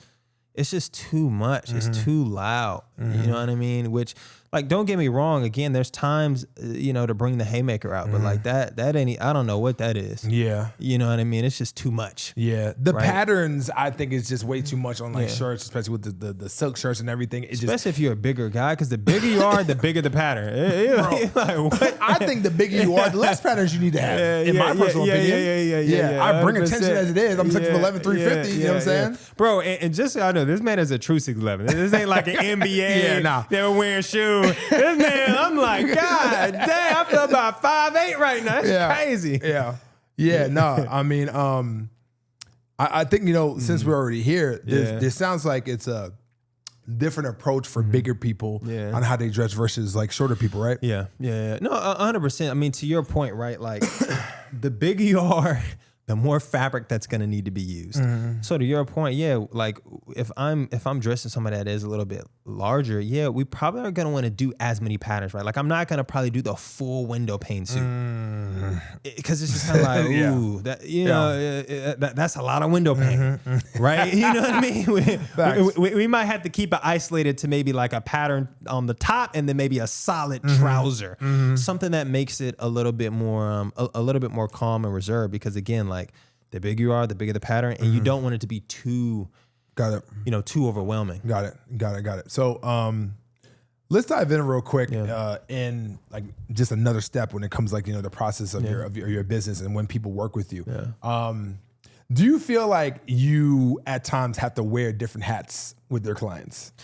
just too much. It's too loud. You know what I mean? Which, like, don't get me wrong. Again, there's times, you know, to bring the haymaker out, but like that ain't. I don't know what that is. Yeah, you know what I mean. It's just too much. Yeah, the patterns I think is just way too much on like shirts, especially with the silk shirts and everything. Especially if you're a bigger guy, because the bigger you are, the bigger the pattern. Like, what? I think the bigger you are, the less patterns you need to have. In my personal opinion. Yeah. I bring attention as it is. I'm 6'11", 350. You know what I'm saying, bro? And just so I know, this man is a true 6'11". This ain't like an NBA. They're wearing shoes. This man, I'm like, God damn, I feel about 5'8" right now. That's crazy. Yeah. No, I mean, I think, you know, since we're already here, this sounds like it's a different approach for bigger people on how they dress versus like shorter people, right? Yeah. No, 100%. I mean, to your point, right? Like, the bigger you are, the more fabric that's going to need to be used. So to your point, like if I'm dressing somebody that is a little bit larger, we probably are going to want to do as many patterns, right? Like I'm not going to probably do the full window pane suit because it's just kind of like, ooh, that, you know, that's a lot of window pane, right? You know what I mean? We might have to keep it isolated to maybe like a pattern on the top and then maybe a solid trouser, something that makes it a little bit more calm and reserved. Because again, like the bigger you are, the bigger the pattern, and you don't want it to be too, too overwhelming. Got it. So, let's dive in real quick in like just another step when it comes like, you know, the process of your business and when people work with you. Do you feel like you at times have to wear different hats with their clients?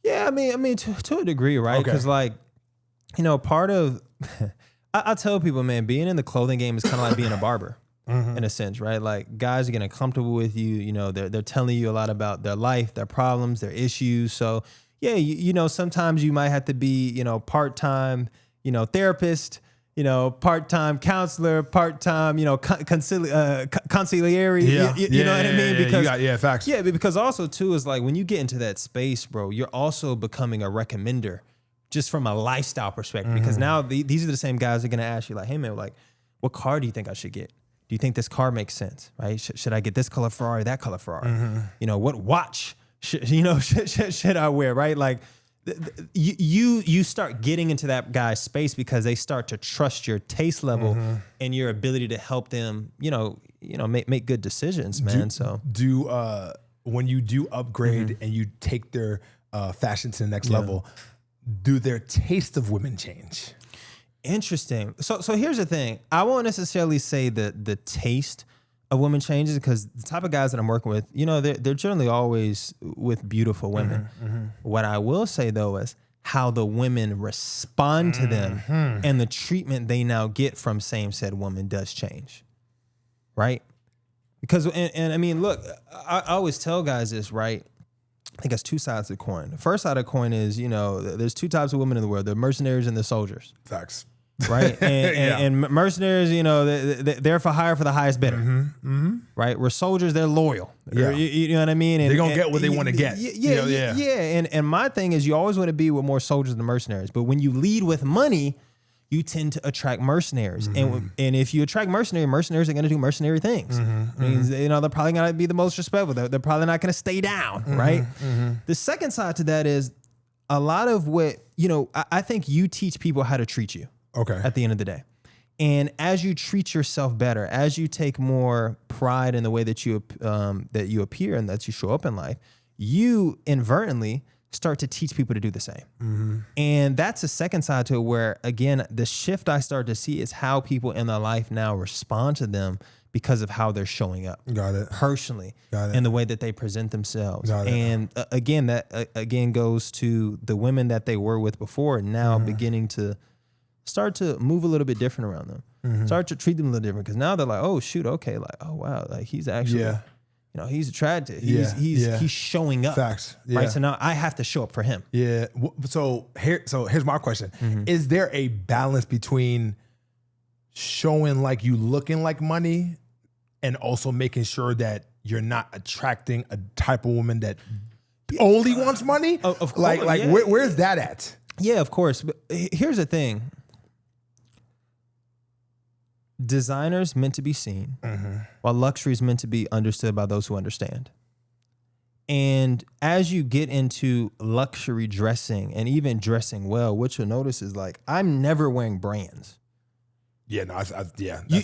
Yeah, I mean, to a degree, right? Because like, you know, part of I tell people, man, being in the clothing game is kind of like being a barber. In a sense, right? Like guys are getting comfortable with you. You know, they're telling you a lot about their life, their problems, their issues. So yeah, you know, sometimes you might have to be, you know, part-time, you know, therapist, you know, part-time counselor, part-time, you know, consigliere. You know what I mean? Because facts. Yeah, because also too is like when you get into that space, bro, you're also becoming a recommender just from a lifestyle perspective. Because now these are the same guys that are gonna ask you like, hey man, like, what car do you think I should get? Do you think this car makes sense, right? Should I get this color Ferrari, that color Ferrari? You know, what watch should I wear, right? Like you start getting into that guy's space because they start to trust your taste level and your ability to help them, make good decisions, man. When you do upgrade and you take their fashion to the next level, do their taste of women change? Interesting. So here's the thing. I won't necessarily say that the taste of women changes because the type of guys that I'm working with, you know, they're generally always with beautiful women. What I will say though is how the women respond to them and the treatment they now get from same said woman does change, right? Because, and I mean, look, I always tell guys this, right? I think that's two sides of the coin. The first side of the coin is, there's two types of women in the world: the mercenaries and the soldiers. Facts. Right? And mercenaries, they're for hire for the highest bidder. Right? We're soldiers, they're loyal. Yeah. You know what I mean? They're going to get what they want to get. Yeah. And my thing is, you always want to be with more soldiers than mercenaries. But when you lead with money, you tend to attract mercenaries. And if you attract mercenaries are going to do mercenary things. Means, they're probably going to be the most respectful. They're probably not going to stay down, right? The second side to that is a lot of what, I think you teach people how to treat you. Okay. At the end of the day. And as you treat yourself better, as you take more pride in the way that you appear and that you show up in life, you inadvertently start to teach people to do the same. And that's the second side to it where, again, the shift I start to see is how people in their life now respond to them because of how they're showing up. Got it. Personally. Got it. And the way that they present themselves. Got it. And again, that goes to the women that they were with before now beginning to start to move a little bit different around them. Start to treat them a little different because now they're like, oh shoot, okay, like, oh wow, like he's actually, he's attractive. He's showing up. Facts. Yeah. Right. So now I have to show up for him. Yeah. So here's my question: is there a balance between showing like you looking like money and also making sure that you're not attracting a type of woman that only wants money? Of course. Like where's that at? Yeah, of course. But here's the thing. Designers meant to be seen, while luxury is meant to be understood by those who understand. And as you get into luxury dressing and even dressing well, what you'll notice is like, I'm never wearing brands. Yeah, no, that's a fact.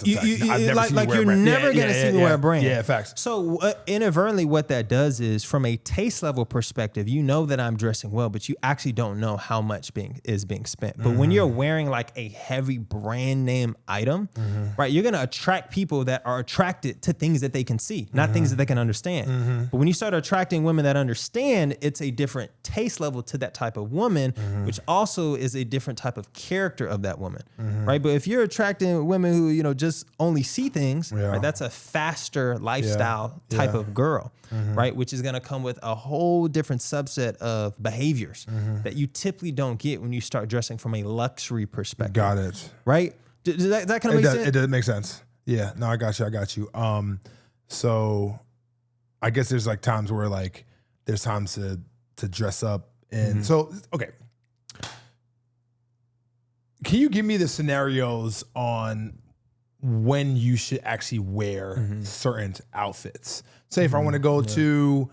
You're never gonna see me wear a brand. Yeah, facts. So inadvertently, what that does is, from a taste level perspective, you know that I'm dressing well, but you actually don't know how much is being spent. But when you're wearing like a heavy brand name item, right, you're gonna attract people that are attracted to things that they can see, not things that they can understand. But when you start attracting women that understand, it's a different taste level to that type of woman, which also is a different type of character of that woman, right? But if you're attracting women who just only see things, right, that's a faster lifestyle type of girl, right, which is going to come with a whole different subset of behaviors that you typically don't get when you start dressing from a luxury perspective. Got it. Right? Does that kind of make sense? It does make sense. Yeah. No, I got you. So I guess there's like times where like there's times to dress up, and so okay. Can you give me the scenarios on when you should actually wear certain outfits? Say if I want to go to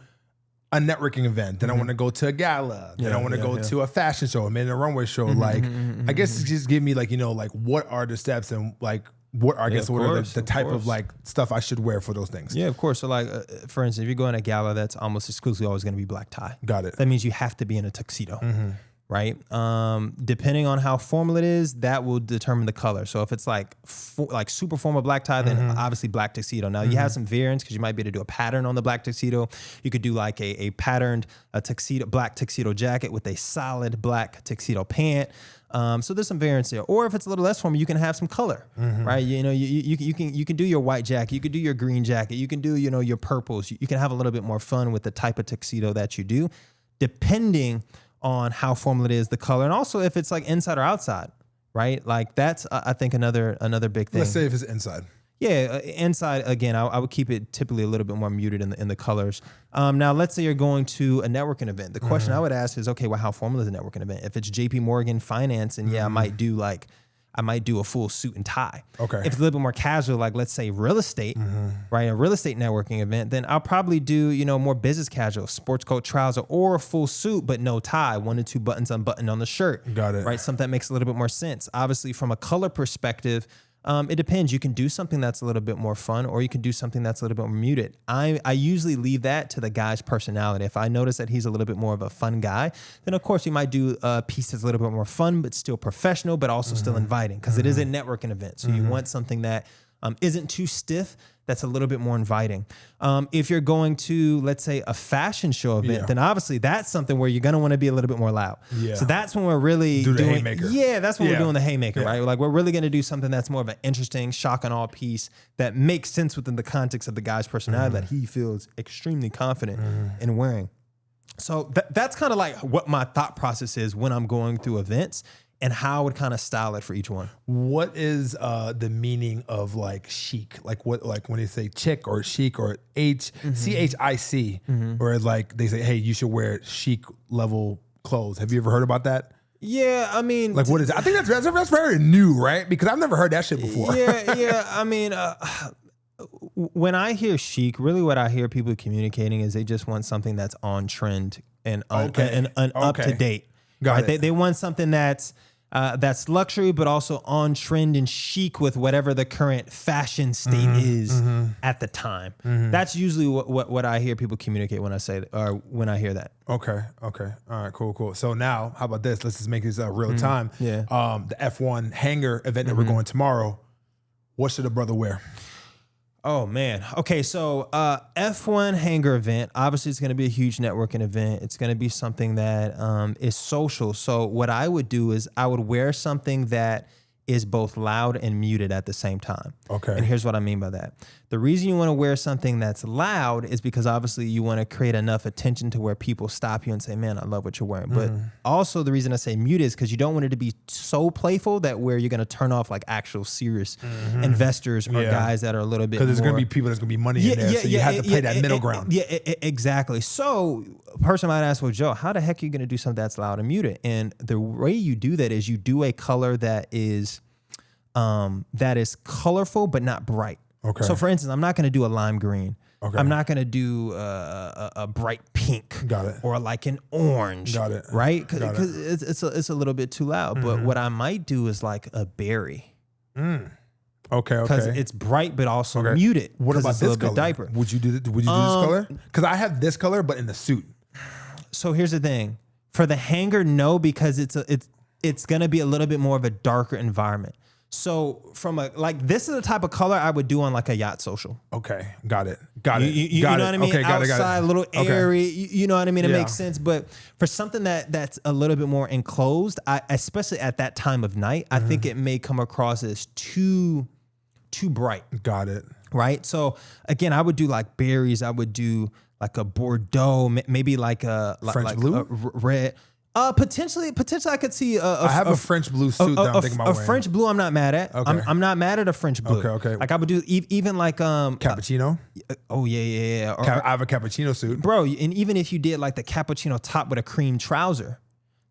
a networking event, then I want to go to a gala, then I want to go to a fashion show, I'm in a runway show. Like, I guess just give me like, like what are the steps and like what are the type of like stuff I should wear for those things? Yeah, of course. So like, for instance, if you go in a gala, that's almost exclusively always going to be black tie. Got it. That means you have to be in a tuxedo. Right. Depending on how formal it is, that will determine the color. So if it's like super formal black tie, then obviously black tuxedo. Now you have some variants because you might be able to do a pattern on the black tuxedo. You could do like a patterned tuxedo, black tuxedo jacket with a solid black tuxedo pant. So there's some variants there. Or if it's a little less formal, you can have some color, right? You can do your white jacket, you can do your green jacket, you can do your purples. You can have a little bit more fun with the type of tuxedo that you do, depending on how formal it is, the color, and also if it's like inside or outside, right? Like that's I think another big thing. Let's say if it's inside. Yeah, inside again, I would keep it typically a little bit more muted in the colors. Now, let's say you're going to a networking event. The question I would ask is, okay, well, how formal is a networking event? If it's JP Morgan Finance, and I might do a full suit and tie. Okay. If it's a little bit more casual, like let's say real estate, right? A real estate networking event, then I'll probably do, more business casual, sports coat trouser, or a full suit, but no tie, 1 to 2 buttons unbuttoned on the shirt. Got it. Right? Something that makes a little bit more sense. Obviously, from a color perspective, it depends. You can do something that's a little bit more fun, or you can do something that's a little bit more muted. I usually leave that to the guy's personality. If I notice that he's a little bit more of a fun guy, then of course you might do a piece that's a little bit more fun, but still professional, but also still inviting, because it is a networking event. So you want something that isn't too stiff, that's a little bit more inviting. If you're going to, let's say, a fashion show event, then obviously that's something where you're going to want to be a little bit more loud. Yeah. So that's when we're really doing the haymaker. Yeah, that's when we're doing the haymaker, right? Like we're really going to do something that's more of an interesting, shock and awe piece that makes sense within the context of the guy's personality that he feels extremely confident in wearing. So that's kind of like what my thought process is when I'm going through events and how I would kind of style it for each one. What is the meaning of like chic? Like what, like when they say chic or chic or CHIC, or like they say, hey, you should wear chic level clothes. Have you ever heard about that? Yeah, I mean, like what is it? I think that's very new, right? Because I've never heard that shit before. Yeah. I mean, when I hear chic, really what I hear people communicating is they just want something that's on trend and up to date. Got it. They want something that's luxury, but also on trend and chic with whatever the current fashion state is at the time. That's usually what I hear people communicate when I say that, or when I hear that. Okay. All right, cool. So now, how about this? Let's just make this real time. Yeah. The F1 hangar event that we're going tomorrow. What should a brother wear? Oh, man. Okay, so F1 hangar event, obviously it's going to be a huge networking event. It's going to be something that is social. So what I would do is I would wear something that is both loud and muted at the same time. Okay. And here's what I mean by that. The reason you want to wear something that's loud is because obviously you want to create enough attention to where people stop you and say, man, I love what you're wearing. But also the reason I say muted is because you don't want it to be so playful that where you're going to turn off like actual serious investors or guys that are a little bit more. Because there's going to be people, there's going to be money in there. So you have to play that middle ground. Yeah, exactly. So a person might ask, well, Joe, how the heck are you going to do something that's loud and muted? And the way you do that is you do a color that is colorful but not bright. Okay. So for instance, I'm not going to do a lime green. Okay. I'm not going to do a bright pink. Got it. Or like an orange. Got it. Right? Because it's a little bit too loud. But what I might do is like a berry. Okay. Because it's bright but also muted. What about this color? Diaper. Would you do this color? Because I have this color but in the suit. So here's the thing. For the hangar, no, because it's going to be a little bit more of a darker environment. So this is the type of color I would do on like a yacht social. Okay, got it. You know what I mean? Okay, outside, a little airy. You know what I mean? It makes sense. But for something that's a little bit more enclosed, especially at that time of night, I think it may come across as too bright. Got it. Right. So again, I would do like berries. I would do like a Bordeaux, maybe like a French blue, a red. Potentially, I could see. I have a French blue suit that I'm thinking about wearing. A French blue, I'm not mad at. Okay. I'm not mad at a French blue. Okay. Like I would do even like cappuccino. Yeah. I have a cappuccino suit, bro. And even if you did like the cappuccino top with a cream trouser,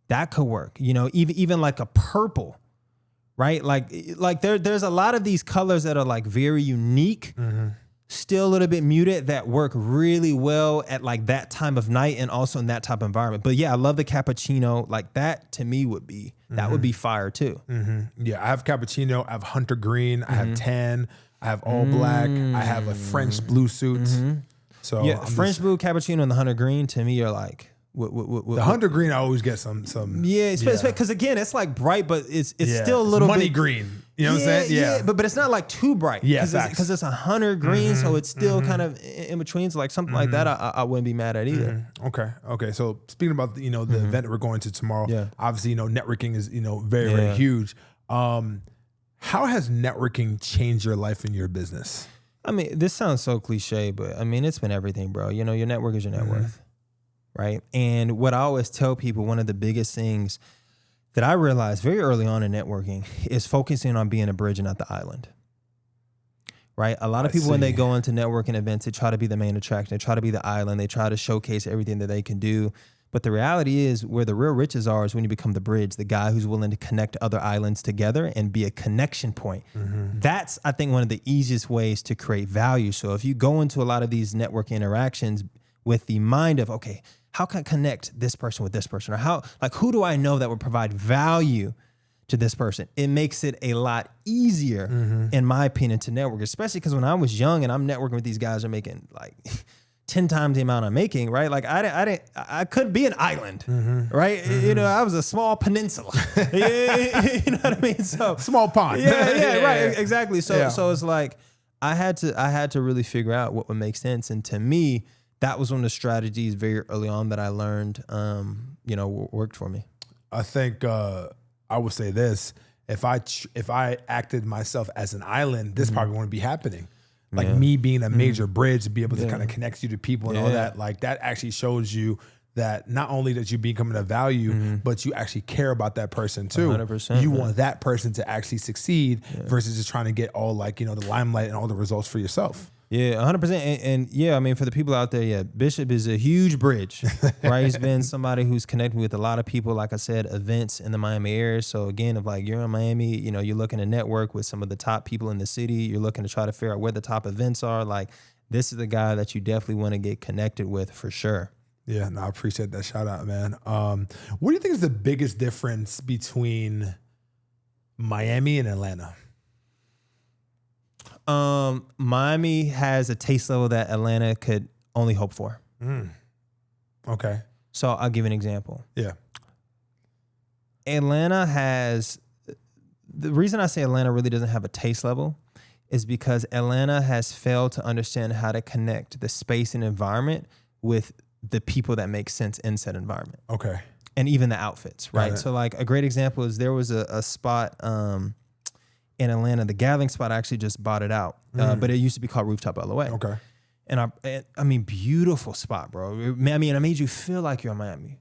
that could work. You know, even like a purple, right? Like there's a lot of these colors that are like very unique. Still a little bit muted that work really well at like that time of night and also in that type of environment. But yeah, I love the cappuccino. Like that to me would be fire too. Yeah, I have cappuccino. I have hunter green. I have tan. I have all black. I have a French blue suit. So yeah, French blue, cappuccino, and the hunter green to me are like. The hunter green, I always get some. Yeah, because again, it's like bright, but it's still a little money bit green. You know what I'm saying? Yeah, but it's not like too bright. Yeah, because it's a hunter green, so it's still kind of in between. So like something like that, I wouldn't be mad at either. Okay. So speaking about the event that we're going to tomorrow, obviously networking is very very huge. How has networking changed your life and your business? I mean, this sounds so cliche, but I mean it's been everything, bro. You know, your network is your net worth. Right. And what I always tell people, one of the biggest things that I realized very early on in networking is focusing on being a bridge and not the island. Right. A lot of people, when they go into networking events, they try to be the main attraction. They try to be the island. They try to showcase everything that they can do. But the reality is where the real riches are is when you become the bridge, the guy who's willing to connect other islands together and be a connection point. That's, I think, one of the easiest ways to create value. So if you go into a lot of these networking interactions with the mind of, okay, how can I connect this person with this person? Or who do I know that would provide value to this person? It makes it a lot easier, in my opinion, to network, especially because when I was young and I'm networking with these guys who are making like 10 times the amount I'm making, right? Like I couldn't be an island, right? You know, I was a small peninsula. You know what I mean? So small pond. Right, exactly. So it's like I had to really figure out what would make sense, and to me, that was one of the strategies very early on that I learned, you know, worked for me. I think I would say this: if I acted myself as an island, this probably wouldn't be happening. Like me being a major bridge to be able to kind of connect you to people and all that, like that actually shows you that not only that you becoming a value, but you actually care about that person too. 100%, you want that person to actually succeed versus just trying to get all like, you know, the limelight and all the results for yourself. Yeah, 100%. And yeah, I mean, for the people out there, Bishop is a huge bridge, right? He's been somebody who's connected with a lot of people, like I said, events in the Miami area. So again, if like you're in Miami, you know, you're looking to network with some of the top people in the city, you're looking to try to figure out where the top events are, like this is the guy that you definitely want to get connected with for sure. Yeah, no, I appreciate that shout out, man. What do you think is the biggest difference between Miami and Atlanta? Miami has a taste level that Atlanta could only hope for. Okay. So I'll give an example. Yeah. Atlanta has, the reason I say Atlanta really doesn't have a taste level is because Atlanta has failed to understand how to connect the space and environment with the people that make sense in said environment. Okay. And even the outfits, right? So like a great example is there was a spot, in Atlanta, the Gathering spot, I actually just bought it out, but it used to be called Rooftop LOA. Okay. And I mean, beautiful spot, bro. I mean, I made you feel like you're in Miami.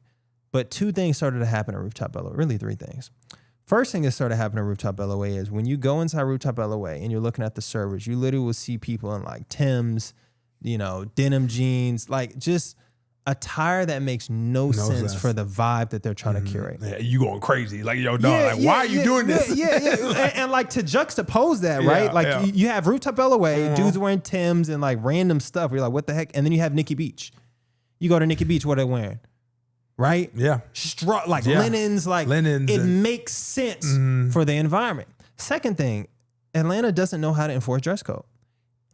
But two things started to happen at Rooftop LOA, really three things. First thing that started happening at Rooftop LOA is when you go inside Rooftop LOA and you're looking at the servers, you literally will see people in like Timbs, you know, denim jeans, like just attire that makes no sense for the vibe that they're trying to curate. Yeah, you going crazy. Like, yo, dog, why are you doing this? And like to juxtapose that, right? Like you have Rooftop LOA, dudes wearing Timbs and like random stuff. You're like, what the heck? And then you have Nikki Beach. You go to Nikki Beach, what are they wearing? Right? Yeah. Linens, like linens. It makes sense for the environment. Second thing, Atlanta doesn't know how to enforce dress code.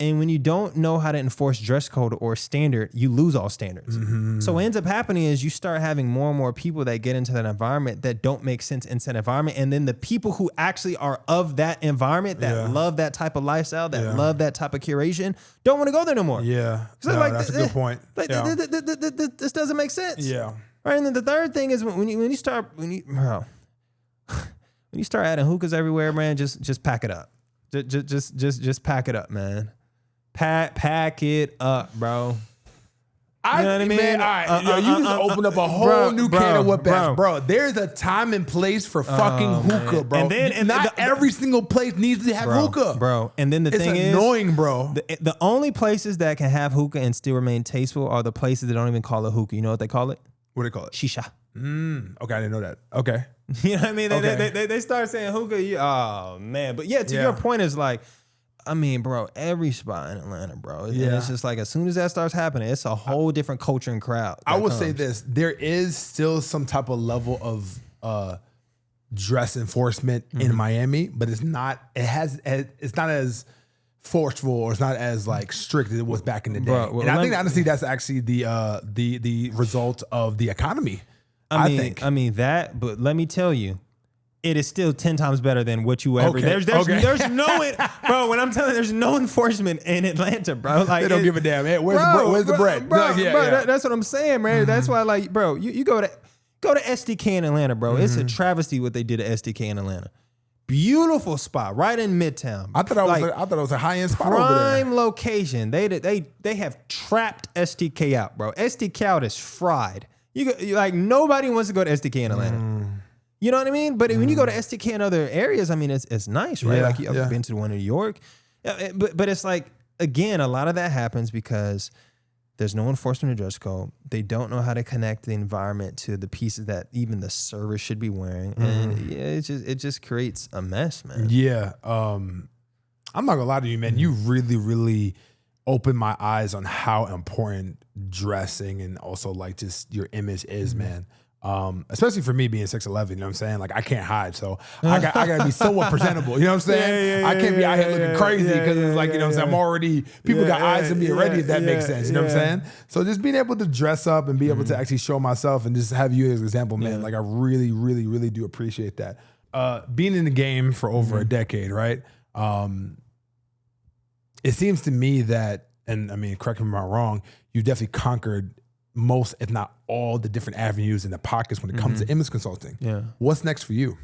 And when you don't know how to enforce dress code or standard, you lose all standards. So what ends up happening is you start having more and more people that get into that environment that don't make sense in that environment. And then the people who actually are of that environment, that love that type of lifestyle, that love that type of curation, don't want to go there no more. Yeah. So no, like, that's a good point. Like, this doesn't make sense. Yeah. Right. And then the third thing is when you start adding hookahs everywhere, man, just pack it up. Just pack it up, man. Pack it up, bro. You know what I mean? Man, all right, you just opened up a whole new can of what bass, bro. There's a time and place for fucking hookah, bro. And not every single place needs to have hookah, bro. And then the thing is, it's annoying, bro. The only places that can have hookah and still remain tasteful are the places that don't even call it hookah. You know what they call it? What do they call it? Shisha. Okay, I didn't know that. Okay. You know what I mean? They start saying hookah. Oh man, but yeah, to your point is like, I mean, bro, every spot in Atlanta, bro. And it's just like as soon as that starts happening, it's a whole different culture and crowd. I would say this: there is still some type of level of dress enforcement in Miami, but it's not. It's not as forceful or it's not as like strict as it was back in the day. Bro, and I think honestly, that's actually the result of the economy. I think. I mean that, but let me tell you. It is still 10 times better than what you ever. Okay. There's no bro. When I'm telling you, there's no enforcement in Atlanta, bro. Like they don't give a damn. Hey, where's the bread? Bro, that's what I'm saying, man. That's why, like, bro, you go to SDK in Atlanta, bro. It's a travesty what they did at SDK in Atlanta. Beautiful spot right in Midtown. I thought it was a high end spot prime over there. Prime location. They have trapped SDK out, bro. SDK out is fried. You like nobody wants to go to SDK in Atlanta. You know what I mean? But when you go to SDK in other areas, I mean, it's nice, right? Like I've been to the one in New York. But it's like, again, a lot of that happens because there's no enforcement of dress code. They don't know how to connect the environment to the pieces that even the servers should be wearing. And it just creates a mess, man. Yeah. I'm not gonna lie to you, man. You really, really opened my eyes on how important dressing and also like just your image is, man. Especially for me being 6'11", you know what I'm saying? Like I can't hide. So I gotta be somewhat presentable. You know what I'm saying? I can't be out here looking crazy because it's like, you know what I'm saying? I'm already, people got eyes on me already, if that makes sense. You know what I'm saying? So just being able to dress up and be able to actually show myself and just have you as an example, man. Like I really, really, really do appreciate that. Being in the game for over a decade, right? It seems to me that, and I mean, correct me if I'm wrong, you definitely conquered most, if not all, the different avenues and the pockets when it comes to image consulting. Yeah. What's next for you?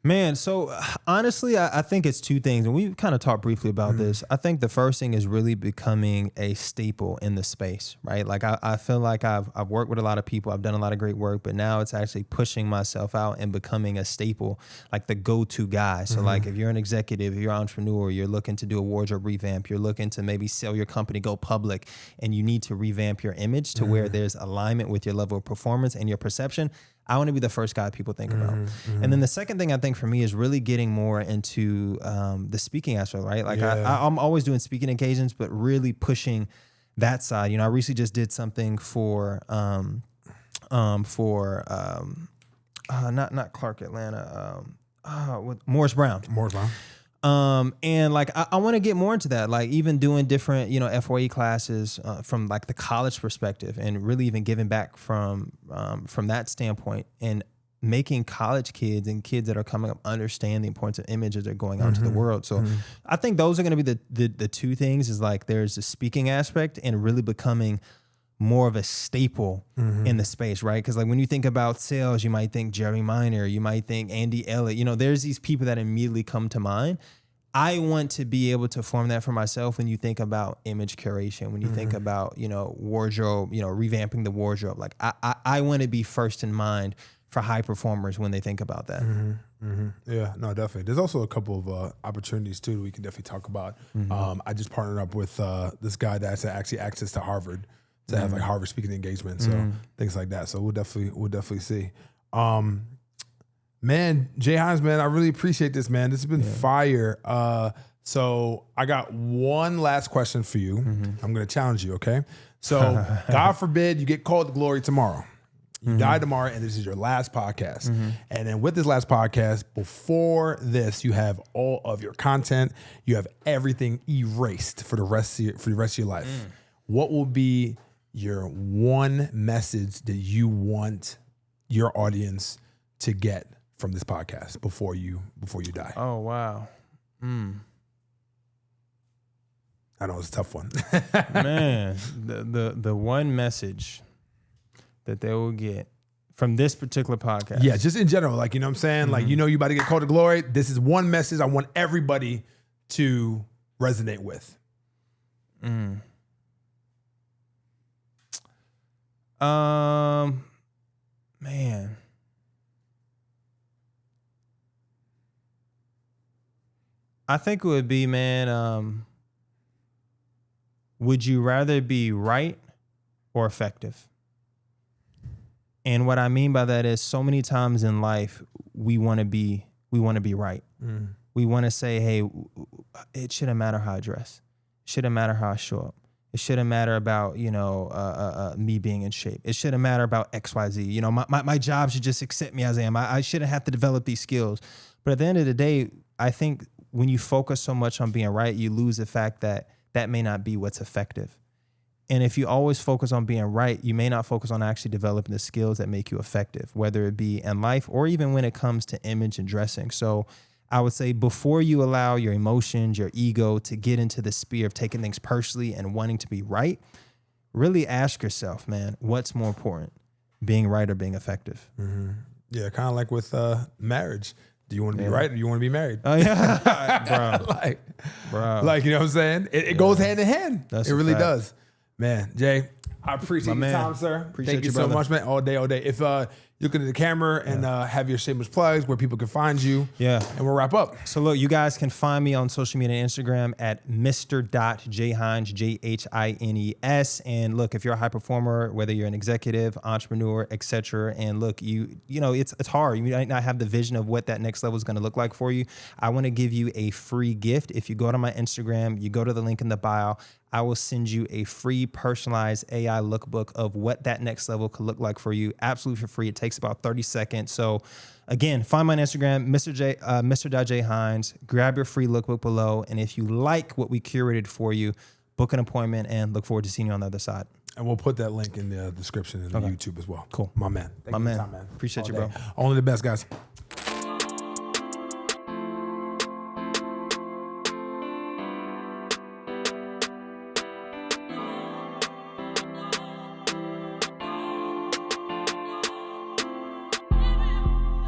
Man, so honestly, I think it's two things, and we kind of talked briefly about this. I think the first thing is really becoming a staple in the space, right? Like I feel like I've worked with a lot of people, I've done a lot of great work, but now it's actually pushing myself out and becoming a staple, like the go-to guy. So like if you're an executive, if you're an entrepreneur, you're looking to do a wardrobe revamp, you're looking to maybe sell your company, go public, and you need to revamp your image to where there's alignment with your level of performance and your perception, I want to be the first guy people think about. And then the second thing I think for me is really getting more into the speaking aspect, right? Like I'm always doing speaking occasions, but really pushing that side. You know, I recently just did something for not Clark Atlanta, with Morris Brown. And like, I want to get more into that, like even doing different, you know, FYE classes from like the college perspective and really even giving back from that standpoint and making college kids and kids that are coming up understand the importance of image as they're going out into the world. So I think those are going to be the two things is like, there's the speaking aspect and really becoming more of a staple in the space, right? Because like when you think about sales, you might think Jerry Minor, you might think Andy Elliott, you know, there's these people that immediately come to mind. I want to be able to form that for myself when you think about image curation, when you think about, you know, wardrobe, you know, revamping the wardrobe. Like I want to be first in mind for high performers when they think about that. Yeah, no, definitely. There's also a couple of opportunities too that we can definitely talk about. I just partnered up with this guy that's actually access to Harvard to have like Harvard speaking engagement, so things like that. So we'll definitely see. Man, Jay Hines, man, I really appreciate this, man. This has been fire. So I got one last question for you. I'm gonna challenge you, okay? So God forbid you get called to glory tomorrow. You die tomorrow, and this is your last podcast. And then with this last podcast, before this, you have all of your content. You have everything erased for the rest of your life. What will be your one message that you want your audience to get from this podcast before you die? Oh, wow. I know it's a tough one. Man, the one message that they will get from this particular podcast. Yeah, just in general, like, you know what I'm saying? Like, you know, you about to get called to glory. This is one message I want everybody to resonate with. Man. I think it would be, man, would you rather be right or effective? And what I mean by that is so many times in life, we want to be right. We want to say, hey, it shouldn't matter how I dress. It shouldn't matter how I show up. It shouldn't matter about, you know, me being in shape. It shouldn't matter about XYZ. You know, my job should just accept me as I am. I shouldn't have to develop these skills. But at the end of the day, I think when you focus so much on being right, you lose the fact that that may not be what's effective. And if you always focus on being right, you may not focus on actually developing the skills that make you effective, whether it be in life or even when it comes to image and dressing. So I would say before you allow your emotions, your ego to get into the sphere of taking things personally and wanting to be right, really ask yourself, man, what's more important, being right or being effective? Yeah, kind of like with marriage. Do you want to be right or do you want to be married? Oh, yeah. Bro. Like, you know what I'm saying? It goes hand in hand. It really does. Man, Jay, I appreciate your time, sir. Appreciate Thank you you, so brother. much, man. All day. If look into the camera and have your shameless plugs where people can find you. Yeah. And we'll wrap up. So look, you guys can find me on social media and Instagram at Mr.Jhines, Jhines. And look, if you're a high performer, whether you're an executive, entrepreneur, etc., and look, you know, it's hard. You might not have the vision of what that next level is going to look like for you. I want to give you a free gift. If you go to my Instagram, you go to the link in the bio, I will send you a free personalized AI lookbook of what that next level could look like for you, absolutely for free. It takes about 30 seconds. So again, find my Instagram, Mr.J.Hines, grab your free lookbook below. And if you like what we curated for you, book an appointment and look forward to seeing you on the other side. And we'll put that link in the description and on YouTube as well. Cool. My man. Thank you for your time, man. Appreciate you, bro. Only the best, guys.